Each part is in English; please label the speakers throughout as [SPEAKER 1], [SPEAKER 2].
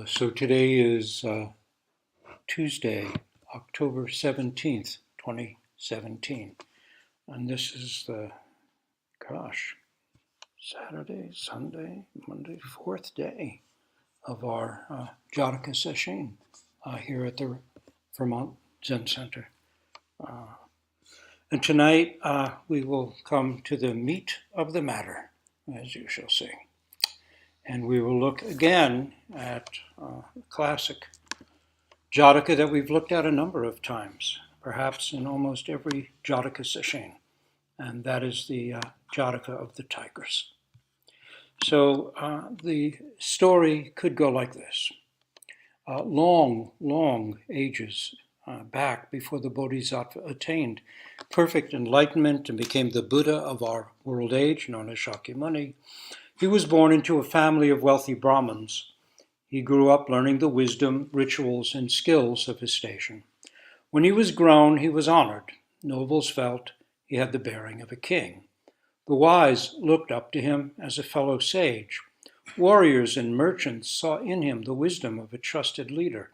[SPEAKER 1] So today is Tuesday, October 17th, 2017. And this is Saturday, Sunday, Monday, fourth day of our Jataka session here at the Vermont Zen Center. And tonight we will come to the meat of the matter, as you shall see. And we will look again at classic Jataka that we've looked at a number of times, perhaps in almost every Jataka session, and that is the Jataka of the Tigress. So the story could go like this. Long ages back, before the Bodhisattva attained perfect enlightenment and became the Buddha of our world age, known as Shakyamuni, he was born into a family of wealthy Brahmins. He grew up learning the wisdom, rituals, and skills of his station. When he was grown, he was honored. Nobles felt he had the bearing of a king. The wise looked up to him as a fellow sage. Warriors and merchants saw in him the wisdom of a trusted leader.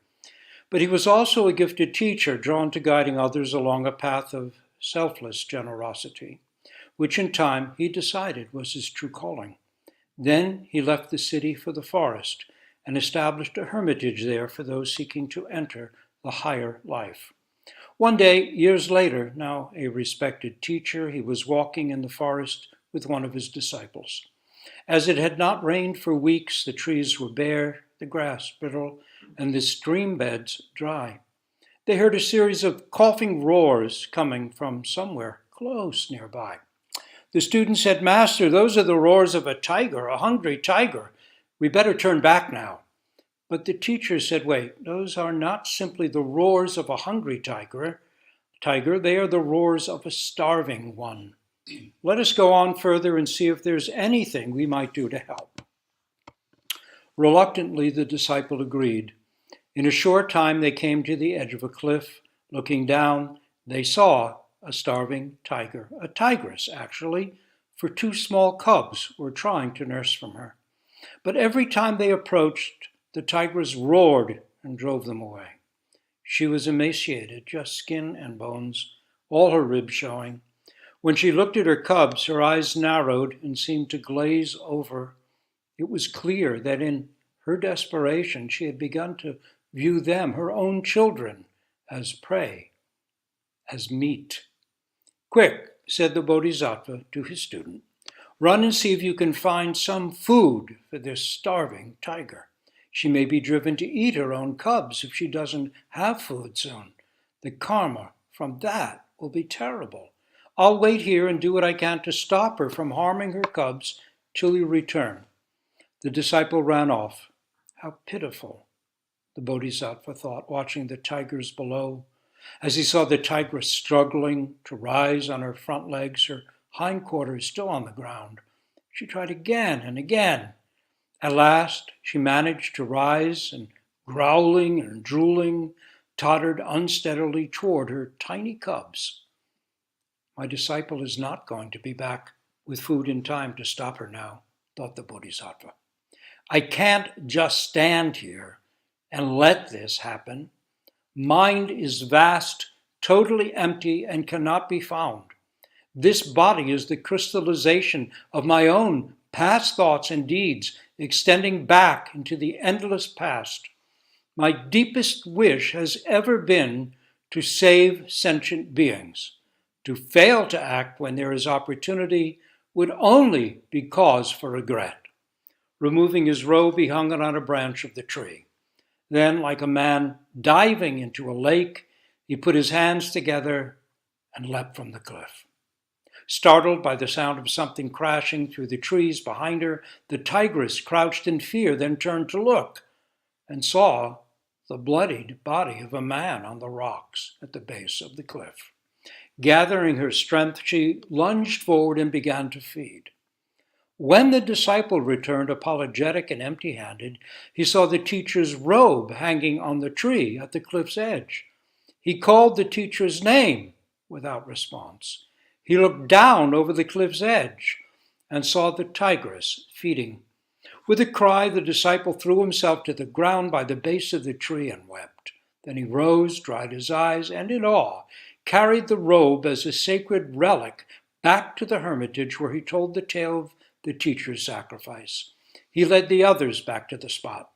[SPEAKER 1] But he was also a gifted teacher, drawn to guiding others along a path of selfless generosity, which in time he decided was his true calling. Then he left the city for the forest and established a hermitage there for those seeking to enter the higher life. One day, years later, now a respected teacher, he was walking in the forest with one of his disciples. As it had not rained for weeks, the trees were bare, the grass brittle, and the stream beds dry. They heard a series of coughing roars coming from somewhere close nearby. The student said, "Master, those are the roars of a tiger, a hungry tiger. We better turn back now." But the teacher said, "Wait, those are not simply the roars of a hungry tiger. They are the roars of a starving one. Let us go on further and see if there's anything we might do to help." Reluctantly, the disciple agreed. In a short time, they came to the edge of a cliff. Looking down, they saw a starving tiger, a tigress actually, for two small cubs were trying to nurse from her. But every time they approached, the tigress roared and drove them away. She was emaciated, just skin and bones, all her ribs showing. When she looked at her cubs, her eyes narrowed and seemed to glaze over. It was clear that in her desperation, she had begun to view them, her own children, as prey, as meat. "Quick," said the Bodhisattva to his student, "run and see if you can find some food for this starving tiger. She may be driven to eat her own cubs if she doesn't have food soon. The karma from that will be terrible. I'll wait here and do what I can to stop her from harming her cubs till you return." The disciple ran off. How pitiful, the Bodhisattva thought, watching the tigers below. As he saw the tigress struggling to rise on her front legs, her hindquarters still on the ground, she tried again and again. At last, she managed to rise and, growling and drooling, tottered unsteadily toward her tiny cubs. My disciple is not going to be back with food in time to stop her now, thought the Bodhisattva. I can't just stand here and let this happen. Mind is vast, totally empty, and cannot be found. This body is the crystallization of my own past thoughts and deeds, extending back into the endless past. My deepest wish has ever been to save sentient beings. To fail to act when there is opportunity would only be cause for regret. Removing his robe, he hung it on a branch of the tree. Then, like a man diving into a lake, he put his hands together and leapt from the cliff. Startled by the sound of something crashing through the trees behind her, the tigress crouched in fear, then turned to look and saw the bloodied body of a man on the rocks at the base of the cliff. Gathering her strength, she lunged forward and began to feed. When the disciple returned, apologetic and empty-handed, he saw the teacher's robe hanging on the tree at the cliff's edge. He called the teacher's name without response. He looked down over the cliff's edge and saw the tigress feeding. With a cry, the disciple threw himself to the ground by the base of the tree and wept. Then he rose, dried his eyes, and in awe carried the robe as a sacred relic back to the hermitage where he told the tale of the teacher's sacrifice. He led the others back to the spot.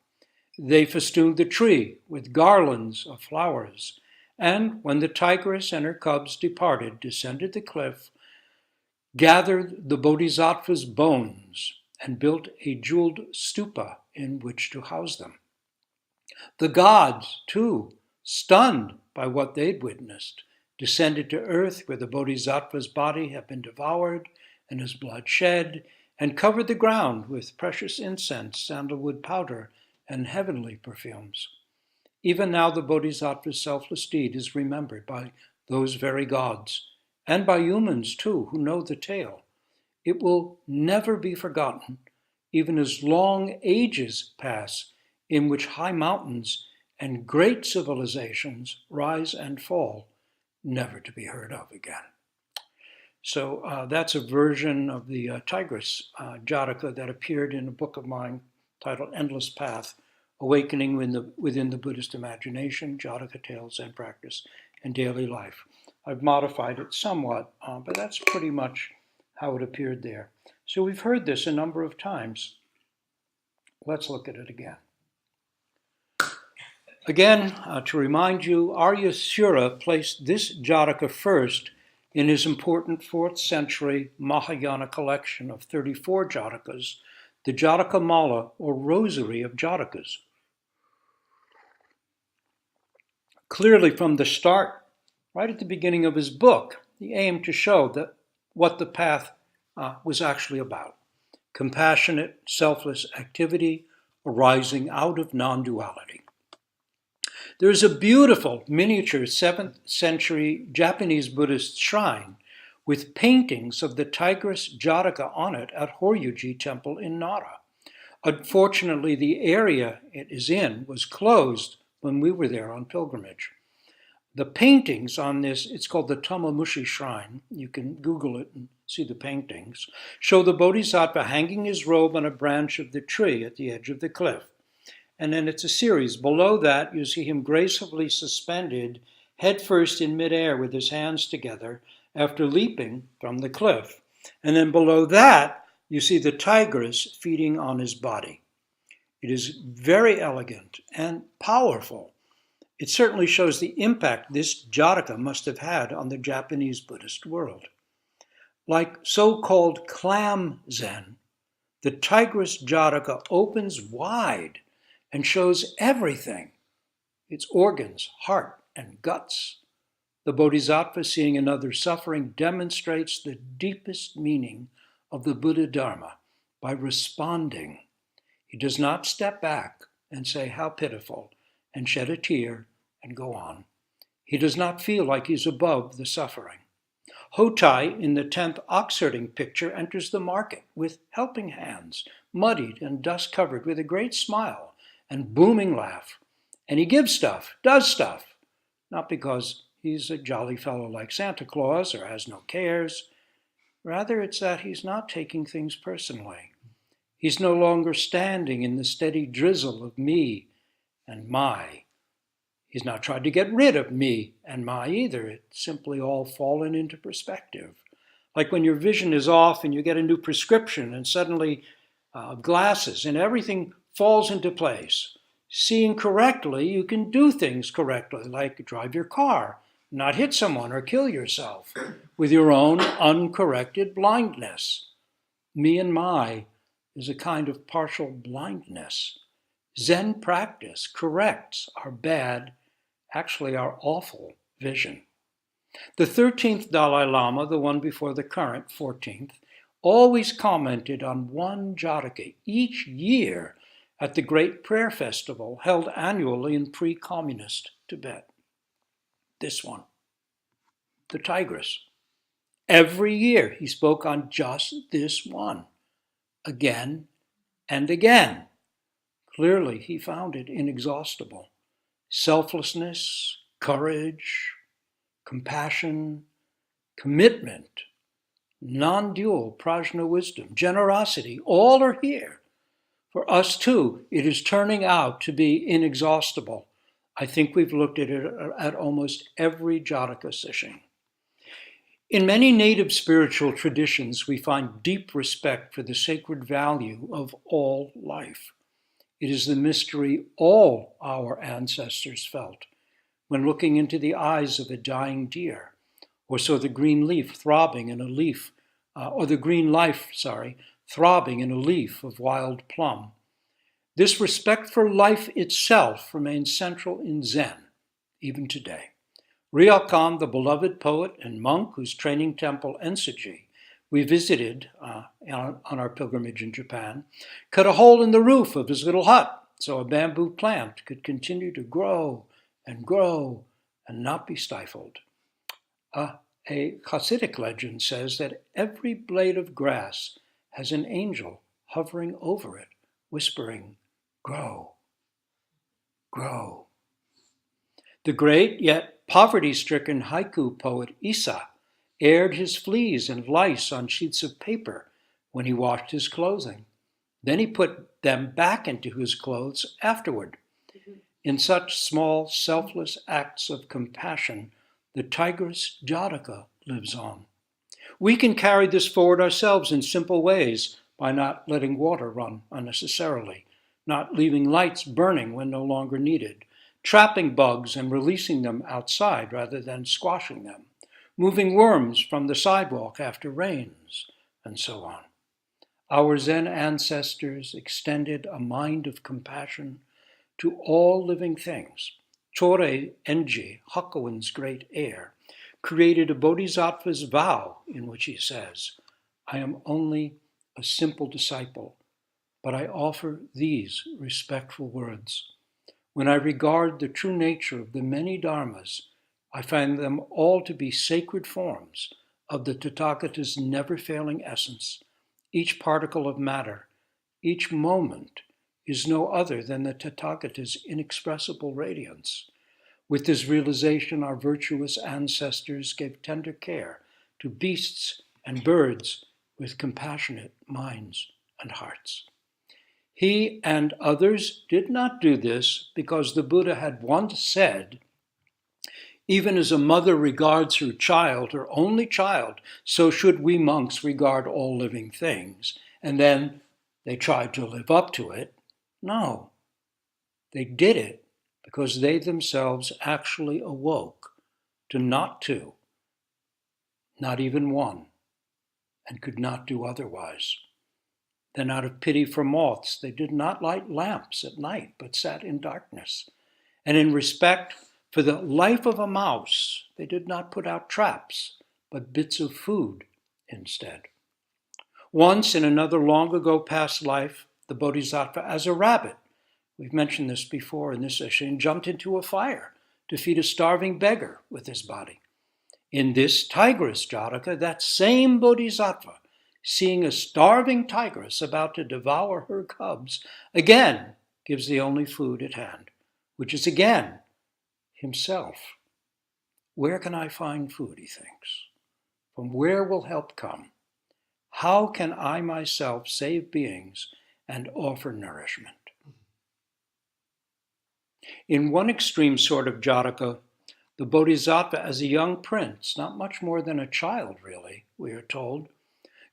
[SPEAKER 1] They festooned the tree with garlands of flowers, and when the tigress and her cubs departed, descended the cliff, gathered the Bodhisattva's bones, and built a jeweled stupa in which to house them. The gods, too, stunned by what they'd witnessed, descended to earth where the Bodhisattva's body had been devoured and his blood shed, and covered the ground with precious incense, sandalwood powder, and heavenly perfumes. Even now the Bodhisattva's selfless deed is remembered by those very gods, and by humans too who know the tale. It will never be forgotten, even as long ages pass in which high mountains and great civilizations rise and fall, never to be heard of again. So that's a version of the Tigress Jataka that appeared in a book of mine titled Endless Path, Awakening within the Buddhist Imagination, Jataka Tales and Practice and Daily Life. I've modified it somewhat, but that's pretty much how it appeared there. So we've heard this a number of times. Let's look at it again. Again, to remind you, Aryasura placed this Jataka first in his important 4th century Mahayana collection of 34 Jatakas, the Jataka Mala, or Rosary of Jatakas. Clearly from the start, right at the beginning of his book, he aimed to show that what the path was actually about. Compassionate, selfless activity arising out of non-duality. There is a beautiful miniature 7th century Japanese Buddhist shrine with paintings of the Tigress Jataka on it at Horyuji Temple in Nara. Unfortunately, the area it is in was closed when we were there on pilgrimage. The paintings on this, it's called the Tomomushi Shrine, you can Google it and see the paintings, show the Bodhisattva hanging his robe on a branch of the tree at the edge of the cliff. And then it's a series. Below that, you see him gracefully suspended, headfirst in midair with his hands together after leaping from the cliff. And then below that, you see the tigress feeding on his body. It is very elegant and powerful. It certainly shows the impact this Jataka must have had on the Japanese Buddhist world. Like so-called clam Zen, the Tigress Jataka opens wide and shows everything, its organs, heart, and guts. The Bodhisattva, seeing another suffering, demonstrates the deepest meaning of the Buddha Dharma by responding. He does not step back and say, "How pitiful," and shed a tear and go on. He does not feel like he's above the suffering. Hotai, in the 10th ox-herding picture, enters the market with helping hands, muddied and dust-covered, with a great smile and booming laugh. And he gives stuff, does stuff, not because he's a jolly fellow like Santa Claus or has no cares. Rather, it's that he's not taking things personally. He's no longer standing in the steady drizzle of me and my. He's not tried to get rid of me and my either. It's simply all fallen into perspective. Like when your vision is off and you get a new prescription and suddenly glasses and everything falls into place. Seeing correctly, you can do things correctly, like drive your car, not hit someone or kill yourself with your own uncorrected blindness. Me and my is a kind of partial blindness. Zen practice corrects our bad, actually our awful vision. The 13th Dalai Lama, the one before the current 14th, always commented on one Jataka each year at the Great Prayer Festival held annually in pre-communist Tibet. This one, the Tigress. Every year he spoke on just this one, again and again. Clearly he found it inexhaustible. Selflessness, courage, compassion, commitment, non-dual prajna wisdom, generosity, all are here. For us too, it is turning out to be inexhaustible. I think we've looked at it at almost every Jataka sitting. In many native spiritual traditions, we find deep respect for the sacred value of all life. It is the mystery all our ancestors felt when looking into the eyes of a dying deer, or saw the green leaf throbbing in a leaf, or the green life, throbbing in a leaf of wild plum. This respect for life itself remains central in Zen, even today. Ryokan, the beloved poet and monk whose training temple Ensuji we visited on our pilgrimage in Japan, cut a hole in the roof of his little hut so a bamboo plant could continue to grow and grow and not be stifled. A Hasidic legend says that every blade of grass has an angel hovering over it, whispering, "Grow, grow." The great yet poverty-stricken haiku poet Issa aired his fleas and lice on sheets of paper when he washed his clothing. Then he put them back into his clothes afterward. In such small, selfless acts of compassion, the Tigress Jataka lives on. We can carry this forward ourselves in simple ways by not letting water run unnecessarily, not leaving lights burning when no longer needed, trapping bugs and releasing them outside rather than squashing them, moving worms from the sidewalk after rains, and so on. Our Zen ancestors extended a mind of compassion to all living things. Chore Enji, Hakuin's great heir, created a Bodhisattva's vow in which he says, "I am only a simple disciple, but I offer these respectful words. When I regard the true nature of the many dharmas, I find them all to be sacred forms of the Tathagata's never-failing essence. Each particle of matter, each moment, is no other than the Tathagata's inexpressible radiance. With this realization, our virtuous ancestors gave tender care to beasts and birds with compassionate minds and hearts." He and others did not do this because the Buddha had once said, "Even as a mother regards her child, her only child, so should we monks regard all living things." And then they tried to live up to it. No, they did it because they themselves actually awoke to not two, not even one, and could not do otherwise. Then out of pity for moths, they did not light lamps at night, but sat in darkness. And in respect for the life of a mouse, they did not put out traps, but bits of food instead. Once, in another long ago past life, the Bodhisattva, as a rabbit, we've mentioned this before in this session, jumped into a fire to feed a starving beggar with his body. In this Tigress Jataka, that same Bodhisattva, seeing a starving tigress about to devour her cubs, again gives the only food at hand, which is again himself. Where can I find food, he thinks? From where will help come? How can I myself save beings and offer nourishment? In one extreme sort of Jataka, the Bodhisattva, as a young prince, not much more than a child really, we are told,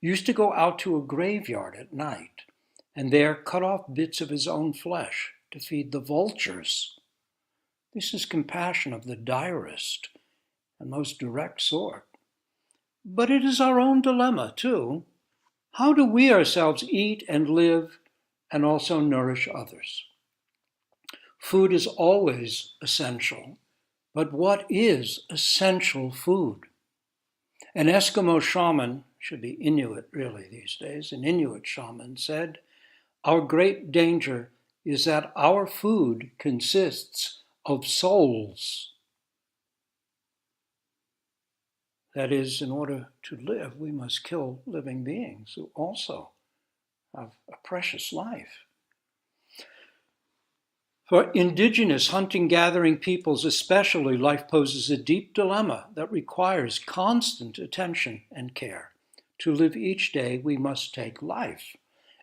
[SPEAKER 1] used to go out to a graveyard at night and there cut off bits of his own flesh to feed the vultures. This is compassion of the direst and most direct sort. But it is our own dilemma, too. How do we ourselves eat and live and also nourish others? Food is always essential, but what is essential food? An Eskimo shaman, should be Inuit really these days, an Inuit shaman said, "Our great danger is that our food consists of souls." That is, in order to live, we must kill living beings who also have a precious life. For indigenous hunting-gathering peoples especially, life poses a deep dilemma that requires constant attention and care. To live each day, we must take life,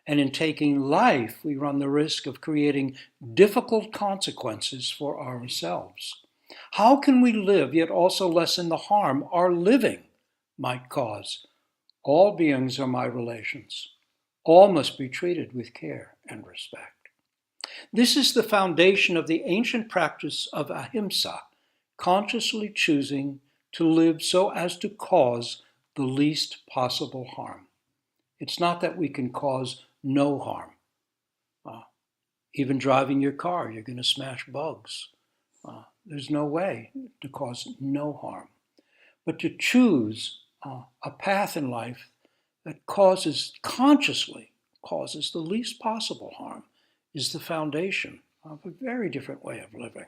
[SPEAKER 1] And in taking life, we run the risk of creating difficult consequences for ourselves. How can we live yet also lessen the harm our living might cause? All beings are my relations. All must be treated with care and respect. This is the foundation of the ancient practice of ahimsa, consciously choosing to live so as to cause the least possible harm. It's not that we can cause no harm. Even driving your car, you're going to smash bugs. There's no way to cause no harm. But to choose a path in life that consciously causes the least possible harm is the foundation of a very different way of living.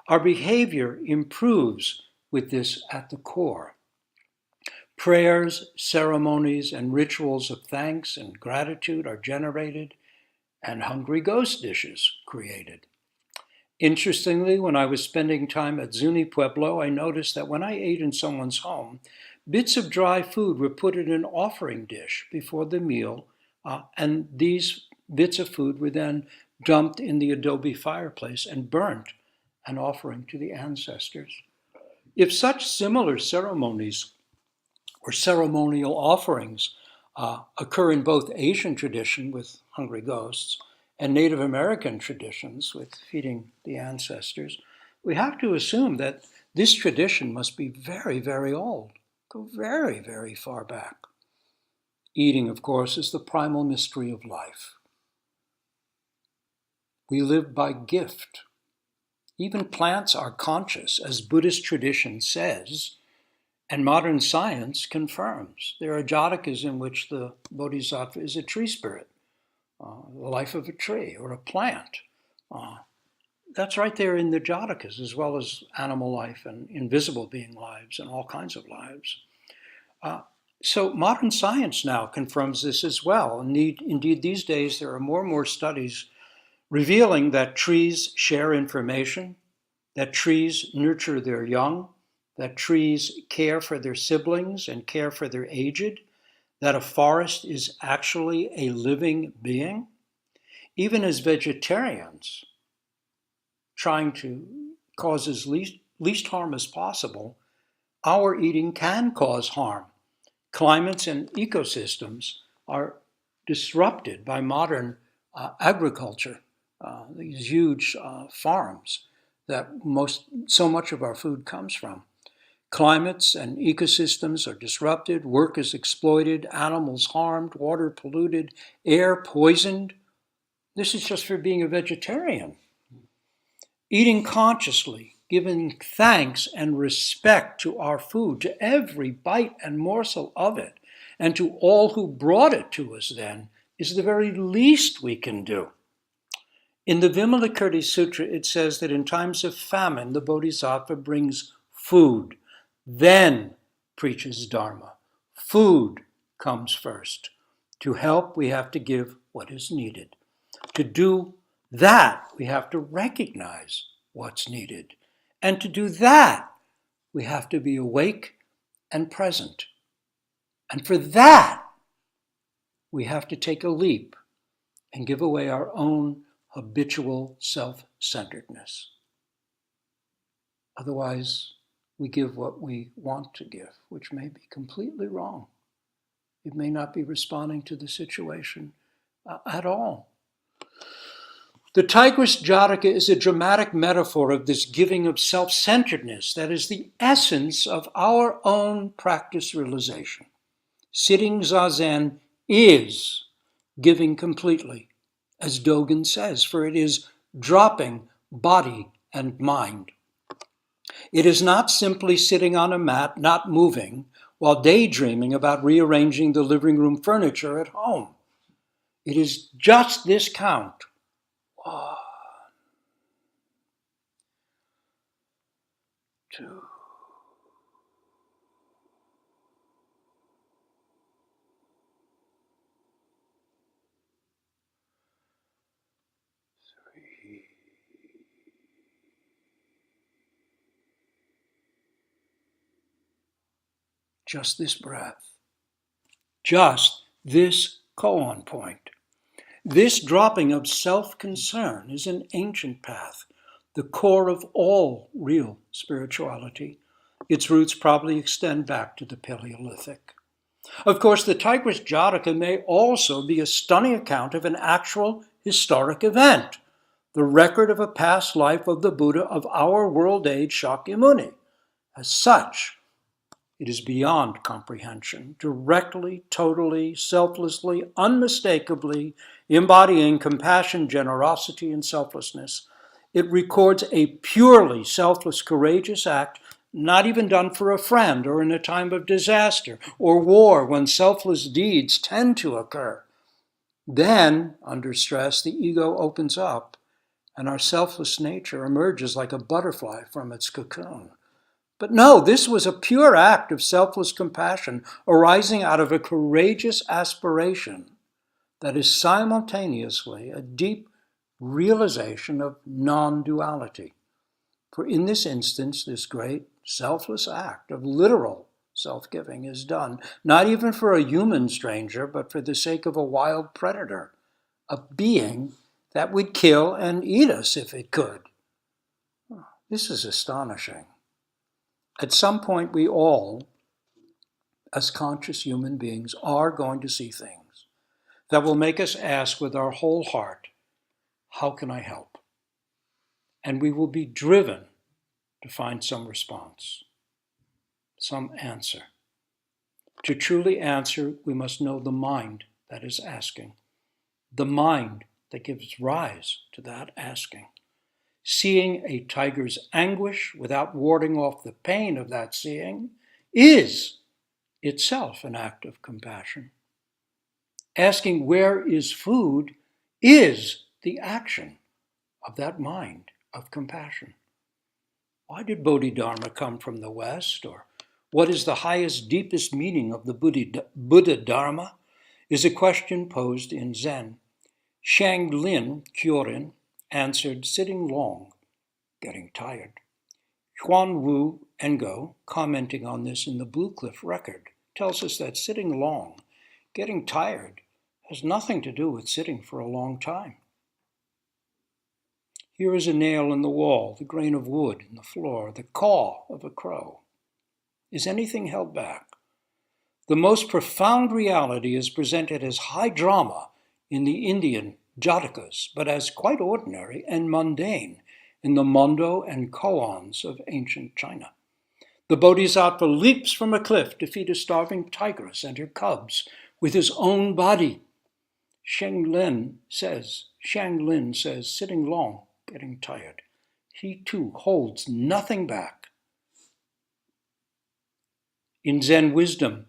[SPEAKER 1] Our behavior improves with this at the core. Prayers, ceremonies, and rituals of thanks and gratitude are generated, and hungry ghost dishes created. Interestingly, when I was spending time at Zuni Pueblo, I noticed that when I ate in someone's home, bits of dry food were put in an offering dish before the meal, and these bits of food were then dumped in the adobe fireplace and burnt, an offering to the ancestors. If such similar ceremonies or ceremonial offerings occur in both Asian tradition with hungry ghosts and Native American traditions with feeding the ancestors, we have to assume that this tradition must be very, very old, go very, very far back. Eating, of course, is the primal mystery of life. We live by gift. Even plants are conscious, as Buddhist tradition says, and modern science confirms. There are Jatakas in which the Bodhisattva is a tree spirit, the life of a tree or a plant. That's right there in the Jatakas, as well as animal life and invisible being lives and all kinds of lives. So modern science now confirms this as well. Indeed, these days there are more and more studies revealing that trees share information, that trees nurture their young, that trees care for their siblings and care for their aged, that a forest is actually a living being. Even as vegetarians, trying to cause as least harm as possible, our eating can cause harm. Climates and ecosystems are disrupted by modern agriculture, these huge farms that so much of our food comes from. Climates and ecosystems are disrupted, work is exploited, animals harmed, water polluted, air poisoned. This is just for being a vegetarian. Eating consciously, giving thanks and respect to our food, to every bite and morsel of it, and to all who brought it to us then, is the very least we can do. In the Vimalakirti Sutra, it says that in times of famine, the Bodhisattva brings food, then preaches Dharma. Food comes first. To help, we have to give what is needed. To do that, we have to recognize what's needed. And to do that, we have to be awake and present. And for that, we have to take a leap and give away our own habitual self-centeredness. Otherwise, we give what we want to give, which may be completely wrong. It may not be responding to the situation at all. The Tigress Jataka is a dramatic metaphor of this giving of self-centeredness that is the essence of our own practice realization. Sitting Zazen is giving completely, as Dogen says, for it is dropping body and mind. It is not simply sitting on a mat, not moving, while daydreaming about rearranging the living room furniture at home. It is just this count. 1, 2, 3. Just this breath. Just this koan point. This dropping of self-concern is an ancient path, the core of all real spirituality. Its roots probably extend back to the Paleolithic. Of course, the Tigress Jataka may also be a stunning account of an actual historic event, the record of a past life of the Buddha of our world age, Shakyamuni. As such, it is beyond comprehension, directly, totally, selflessly, unmistakably embodying compassion, generosity, and selflessness. It records a purely selfless, courageous act, not even done for a friend or in a time of disaster or war when selfless deeds tend to occur. Then, under stress, the ego opens up and our selfless nature emerges like a butterfly from its cocoon. But no, this was a pure act of selfless compassion arising out of a courageous aspiration that is simultaneously a deep realization of non-duality. For in this instance, this great selfless act of literal self-giving is done, not even for a human stranger, but for the sake of a wild predator, a being that would kill and eat us if it could. This is astonishing. At some point, we all, as conscious human beings, are going to see things that will make us ask with our whole heart, how can I help? And we will be driven to find some response, some answer. To truly answer, we must know the mind that is asking, the mind that gives rise to that asking. Seeing a tiger's anguish without warding off the pain of that seeing is itself an act of compassion. Asking where is food is the action of that mind of compassion. Why did Bodhidharma come from the West? Or what is the highest, deepest meaning of the Buddha Dharma? Is a question posed in Zen. Shang Lin Kyorin answered, sitting long, getting tired. Huan Wu Engo, commenting on this in the Blue Cliff record, tells us that sitting long, getting tired, has nothing to do with sitting for a long time. Here is a nail in the wall, the grain of wood in the floor, the caw of a crow. Is anything held back? The most profound reality is presented as high drama in the Indian Jatakas, but as quite ordinary and mundane in the Mondo and koans of ancient China. The Bodhisattva leaps from a cliff to feed a starving tigress and her cubs with his own body. Shang Lin says, sitting long, getting tired. He too holds nothing back. In Zen wisdom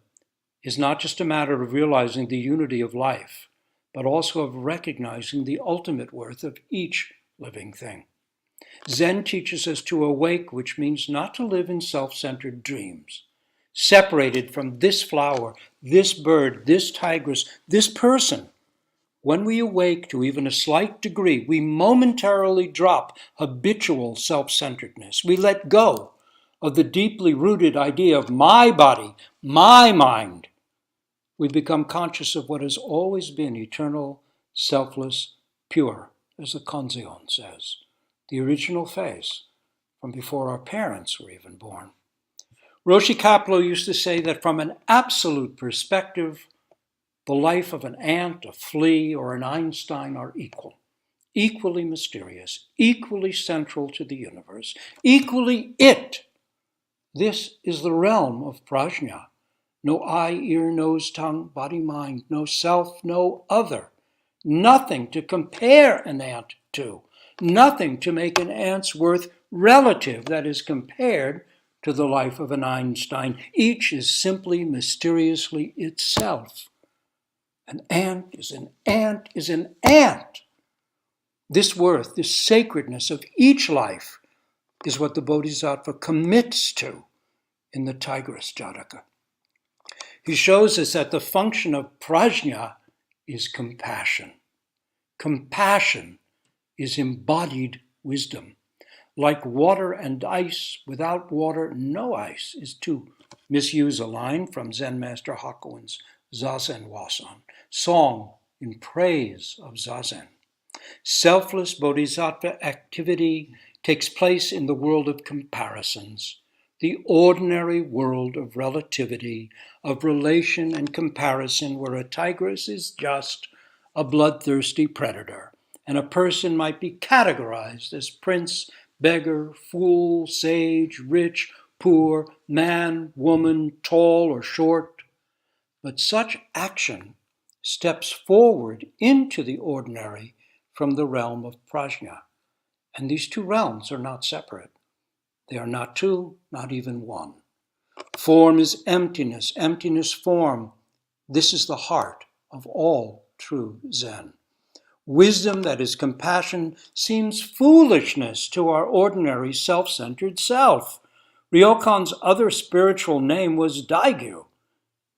[SPEAKER 1] is not just a matter of realizing the unity of life, but also of recognizing the ultimate worth of each living thing. Zen teaches us to awake, which means not to live in self-centered dreams, separated from this flower, this bird, this tigress, this person. When we awake to even a slight degree, we momentarily drop habitual self-centeredness. We let go of the deeply rooted idea of my body, my mind. We become conscious of what has always been eternal, selfless, pure, as the Kanzeon says, the original face from before our parents were even born. Roshi Kapleau used to say that from an absolute perspective, the life of an ant, a flea, or an Einstein are equal, equally mysterious, equally central to the universe, equally it. This is the realm of prajna. No eye, ear, nose, tongue, body, mind, no self, no other. Nothing to compare an ant to. Nothing to make an ant's worth relative that is compared to the life of an Einstein. Each is simply mysteriously itself. An ant is an ant is an ant. This worth, this sacredness of each life is what the Bodhisattva commits to in the Tigress Jataka. He shows us that the function of prajna is compassion. Compassion is embodied wisdom. Like water and ice, without water, no ice, is to misuse a line from Zen Master Hakuin's Zazen Wasan. Song in praise of Zazen. Selfless Bodhisattva activity takes place in the world of comparisons, the ordinary world of relativity, of relation and comparison, where a tigress is just a bloodthirsty predator, and a person might be categorized as prince, beggar, fool, sage, rich, poor, man, woman, tall or short. But such action steps forward into the ordinary from the realm of prajna. And these two realms are not separate. They are not two, not even one. Form is emptiness, emptiness form. This is the heart of all true Zen. Wisdom that is compassion seems foolishness to our ordinary self-centered self. Ryokan's other spiritual name was Daigyu.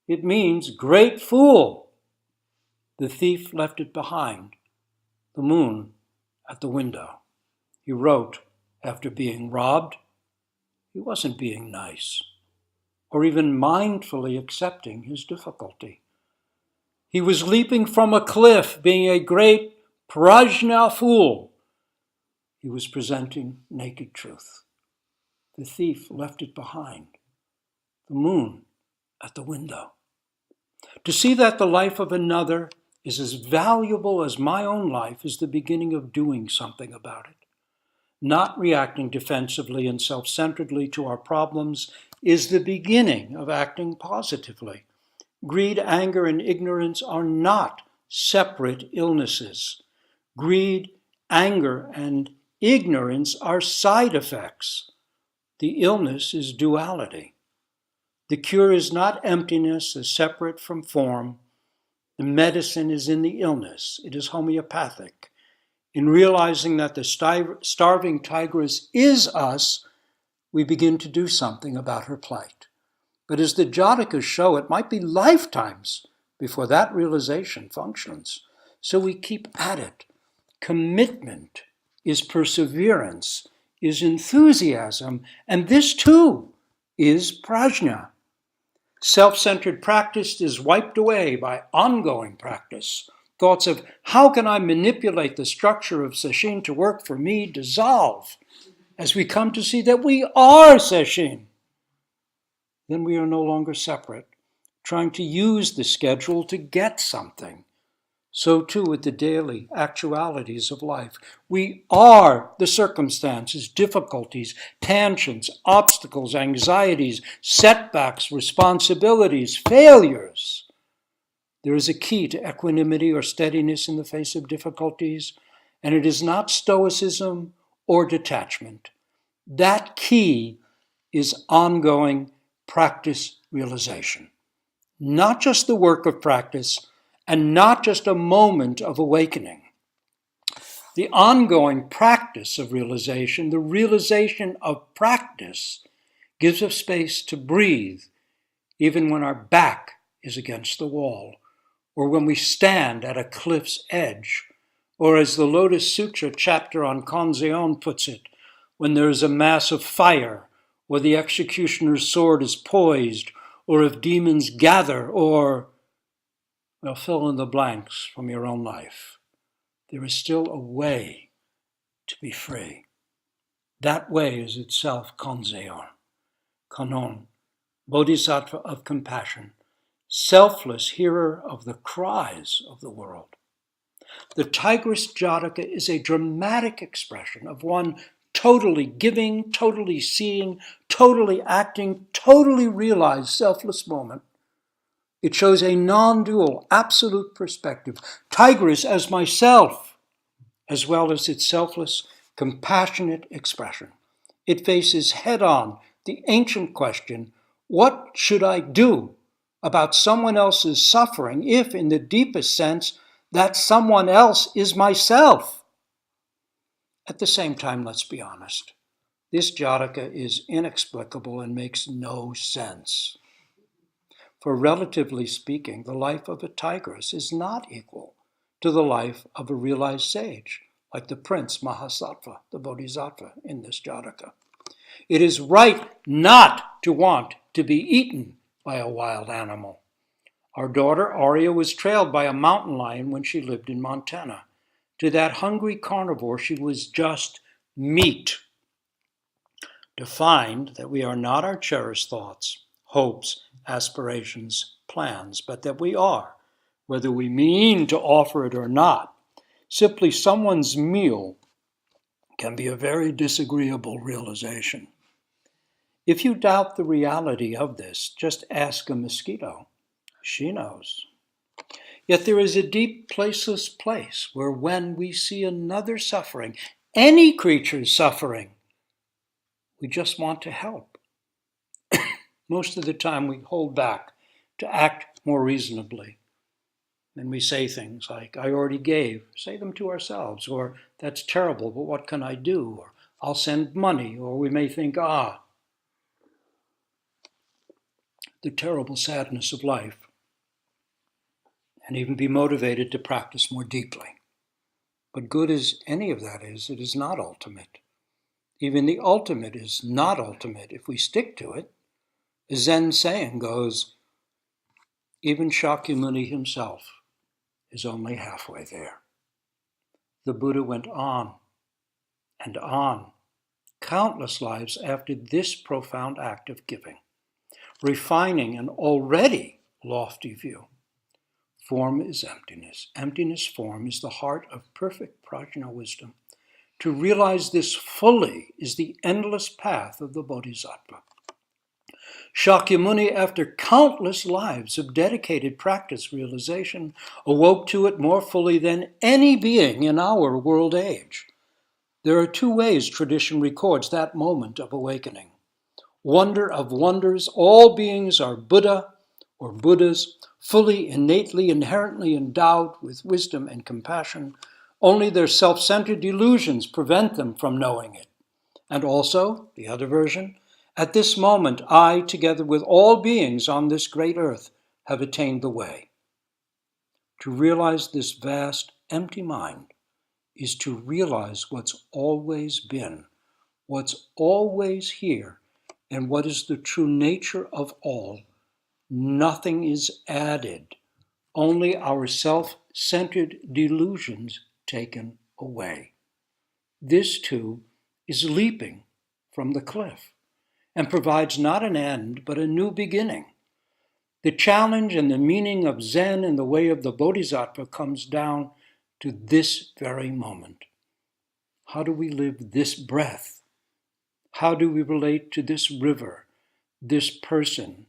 [SPEAKER 1] It means great fool. The thief left it behind, the moon at the window. He wrote, after being robbed, he wasn't being nice, or even mindfully accepting his difficulty. He was leaping from a cliff, being a great prajna fool. He was presenting naked truth. The thief left it behind, the moon at the window. To see that the life of another is as valuable as my own life is the beginning of doing something about it. Not reacting defensively and self-centeredly to our problems is the beginning of acting positively. Greed, anger, and ignorance are not separate illnesses. Greed, anger, and ignorance are side effects. The illness is duality. The cure is not emptiness as separate from form. The medicine is in the illness. It is homeopathic. In realizing that the starving tigress is us, we begin to do something about her plight. But as the Jatakas show, it might be lifetimes before that realization functions. So we keep at it. Commitment is perseverance, is enthusiasm, and this too is prajna. Self-centered practice is wiped away by ongoing practice. Thoughts of how can I manipulate the structure of sesshin to work for me dissolve as we come to see that we are sesshin. Then we are no longer separate, trying to use the schedule to get something. So too with the daily actualities of life. We are the circumstances, difficulties, tangents, obstacles, anxieties, setbacks, responsibilities, failures. There is a key to equanimity or steadiness in the face of difficulties, and it is not stoicism or detachment. That key is ongoing practice realization. Not just the work of practice, and not just a moment of awakening. The ongoing practice of realization, the realization of practice, gives us space to breathe, even when our back is against the wall, or when we stand at a cliff's edge, or as the Lotus Sutra chapter on Kanzeon puts it, when there is a mass of fire, or the executioner's sword is poised, or if demons gather, or, well, fill in the blanks from your own life. There is still a way to be free. That way is itself Kanzeon, Kanon, Bodhisattva of compassion, selfless hearer of the cries of the world. The Tigress Jataka is a dramatic expression of one totally giving, totally seeing, totally acting, totally realized selfless moment. It shows a non-dual, absolute perspective. Tigress as myself, as well as its selfless, compassionate expression. It faces head-on the ancient question, what should I do about someone else's suffering if, in the deepest sense, that someone else is myself? At the same time, let's be honest. This Jataka is inexplicable and makes no sense. For relatively speaking, the life of a tigress is not equal to the life of a realized sage, like the Prince Mahasattva, the Bodhisattva in this Jataka. It is right not to want to be eaten by a wild animal. Our daughter Arya was trailed by a mountain lion when she lived in Montana. To that hungry carnivore, she was just meat. To find that we are not our cherished thoughts, hopes, aspirations, plans, but that we are, whether we mean to offer it or not, simply someone's meal, can be a very disagreeable realization. If you doubt the reality of this, just ask a mosquito. She knows. Yet there is a deep, placeless place where when we see another suffering, any creature's suffering, we just want to help. Most of the time we hold back to act more reasonably. And we say things like, I already gave, say them to ourselves, or that's terrible, but what can I do? Or I'll send money, or we may think, the terrible sadness of life, and even be motivated to practice more deeply. But good as any of that is, it is not ultimate. Even the ultimate is not ultimate if we stick to it. A Zen saying goes, even Shakyamuni himself is only halfway there. The Buddha went on and on, countless lives after this profound act of giving, refining an already lofty view. Form is emptiness. Emptiness form is the heart of perfect prajna wisdom. To realize this fully is the endless path of the Bodhisattva. Shakyamuni, after countless lives of dedicated practice realization, awoke to it more fully than any being in our world age. There are two ways tradition records that moment of awakening. Wonder of wonders, all beings are Buddha or Buddhas, fully, innately, inherently endowed with wisdom and compassion. Only their self-centered delusions prevent them from knowing it. And also, the other version, at this moment, I, together with all beings on this great earth, have attained the way. To realize this vast, empty mind is to realize what's always been, what's always here, and what is the true nature of all. Nothing is added, only our self-centered delusions taken away. This, too, is leaping from the cliff and provides not an end, but a new beginning. The challenge and the meaning of Zen and the way of the Bodhisattva comes down to this very moment. How do we live this breath? How do we relate to this river, this person,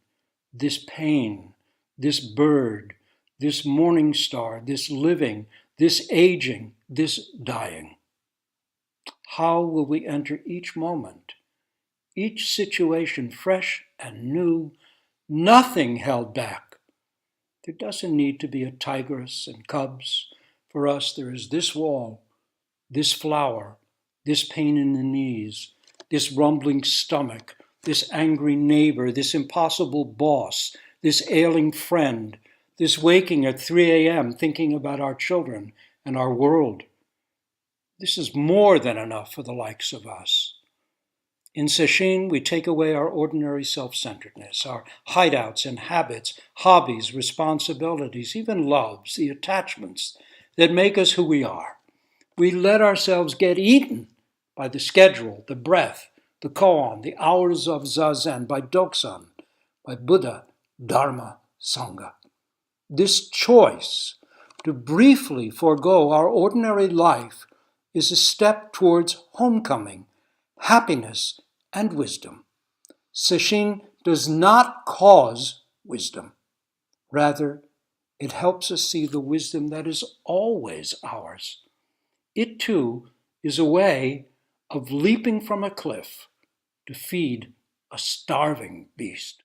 [SPEAKER 1] this pain, this bird, this morning star, this living, this aging, this dying? How will we enter each moment, each situation fresh and new, nothing held back? There doesn't need to be a tigress and cubs. For us, there is this wall, this flower, this pain in the knees, this rumbling stomach, this angry neighbor, this impossible boss, this ailing friend, this waking at 3 a.m. thinking about our children and our world. This is more than enough for the likes of us. In Sesshin, we take away our ordinary self-centeredness, our hideouts and habits, hobbies, responsibilities, even loves, the attachments that make us who we are. We let ourselves get eaten by the schedule, the breath, the koan, the hours of zazen, by doksan, by Buddha, Dharma, Sangha. This choice to briefly forego our ordinary life is a step towards homecoming, happiness, and wisdom. Sesshin does not cause wisdom. Rather, it helps us see the wisdom that is always ours. It, too, is a way of leaping from a cliff to feed a starving beast.